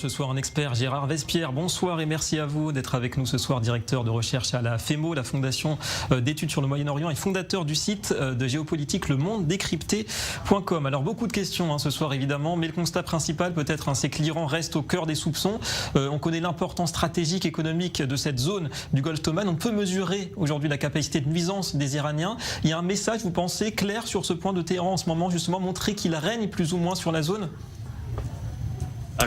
Ce soir, un expert, Gérard Vespierre. Bonsoir et merci à vous d'être avec nous ce soir, directeur de recherche à la FEMO, la Fondation d'études sur le Moyen-Orient, et fondateur du site de géopolitique Le Monde Décrypté.com. Alors beaucoup de questions ce soir évidemment, mais le constat principal peut-être, c'est que l'Iran reste au cœur des soupçons. On connaît l'importance stratégique, économique de cette zone du Golfe Oman. On peut mesurer aujourd'hui la capacité de nuisance des Iraniens. Il y a un message, vous pensez, clair sur ce point de Téhéran en ce moment, justement montrer qu'il règne plus ou moins sur la zone ?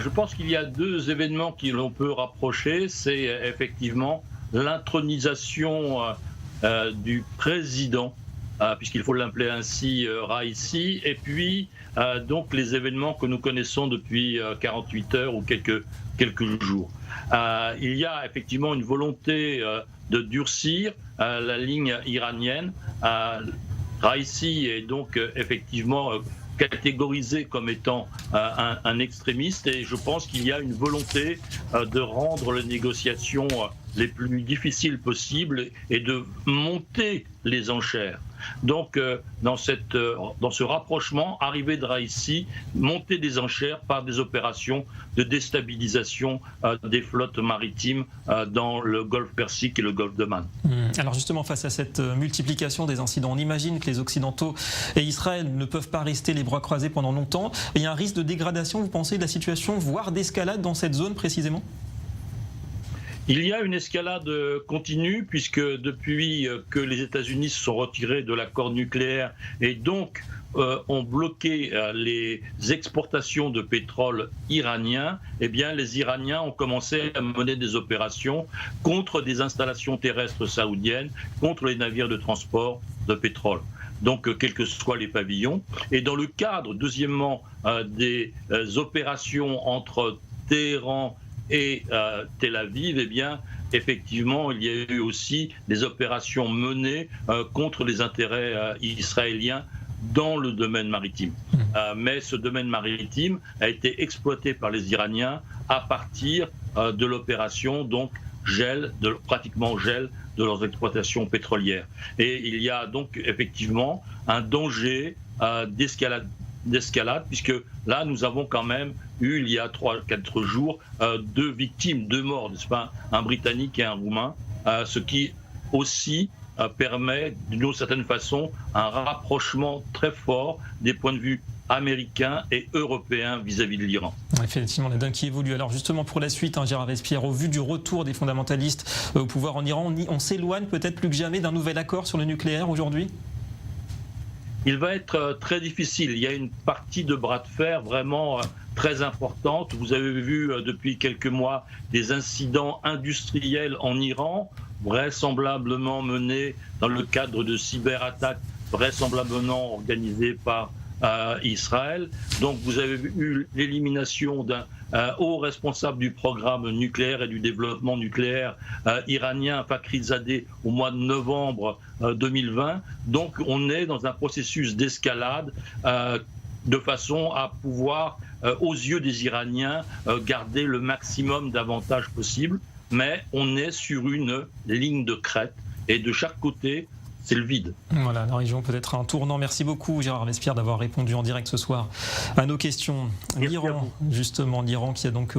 Je pense qu'il y a deux événements que l'on peut rapprocher. C'est effectivement l'intronisation du président, puisqu'il faut l'appeler ainsi, Raïssi, et puis donc les événements que nous connaissons depuis 48 heures ou quelques jours. Il y a effectivement une volonté de durcir la ligne iranienne. Raïssi est donc effectivement catégorisé comme étant un extrémiste, et je pense qu'il y a une volonté de rendre les négociations les plus difficiles possibles et de monter les enchères. Donc dans ce rapprochement, arrivée de Raïssi, montée des enchères par des opérations de déstabilisation des flottes maritimes dans le golfe Persique et le golfe d'Oman. Alors justement, face à cette multiplication des incidents, on imagine que les Occidentaux et Israël ne peuvent pas rester les bras croisés pendant longtemps. Il y a un risque de dégradation, vous pensez, de la situation, voire d'escalade dans cette zone précisément ? Il y a une escalade continue, puisque depuis que les États-Unis se sont retirés de l'accord nucléaire et donc ont bloqué les exportations de pétrole iranien, eh bien les Iraniens ont commencé à mener des opérations contre des installations terrestres saoudiennes, contre les navires de transport de pétrole. Donc, quels que soient les pavillons. Et dans le cadre, deuxièmement, des opérations entre Téhéran et Tel Aviv, eh bien, effectivement, il y a eu aussi des opérations menées contre les intérêts israéliens dans le domaine maritime. Mais ce domaine maritime a été exploité par les Iraniens à partir de l'opération, donc pratiquement gel de leurs exploitations pétrolières. Et il y a donc effectivement un danger d'escalade, puisque là, nous avons quand même eu, il y a 3-4 jours, deux victimes, 2 morts, n'est-ce pas, un Britannique et un Roumain, ce qui aussi permet, d'une certaine façon, un rapprochement très fort des points de vue américains et européens vis-à-vis de l'Iran. Effectivement, la donne qui évolue. Alors justement, pour la suite, Gérard Vespierre, au vu du retour des fondamentalistes au pouvoir en Iran, on s'éloigne peut-être plus que jamais d'un nouvel accord sur le nucléaire aujourd'hui ? Il va être très difficile. Il y a une partie de bras de fer vraiment très importante. Vous avez vu depuis quelques mois des incidents industriels en Iran, vraisemblablement menés dans le cadre de cyberattaques, vraisemblablement organisées par Israël. Donc vous avez eu l'élimination d'un haut responsable du programme nucléaire et du développement nucléaire iranien, Fakhrizadeh, au mois de novembre 2020. Donc on est dans un processus d'escalade de façon à pouvoir, aux yeux des Iraniens, garder le maximum d'avantages possibles. Mais on est sur une ligne de crête et de chaque côté, c'est le vide. Voilà, la région peut être un tournant. Merci beaucoup Gérard Vespierre d'avoir répondu en direct ce soir à nos questions. L'Iran, justement, l'Iran qui a donc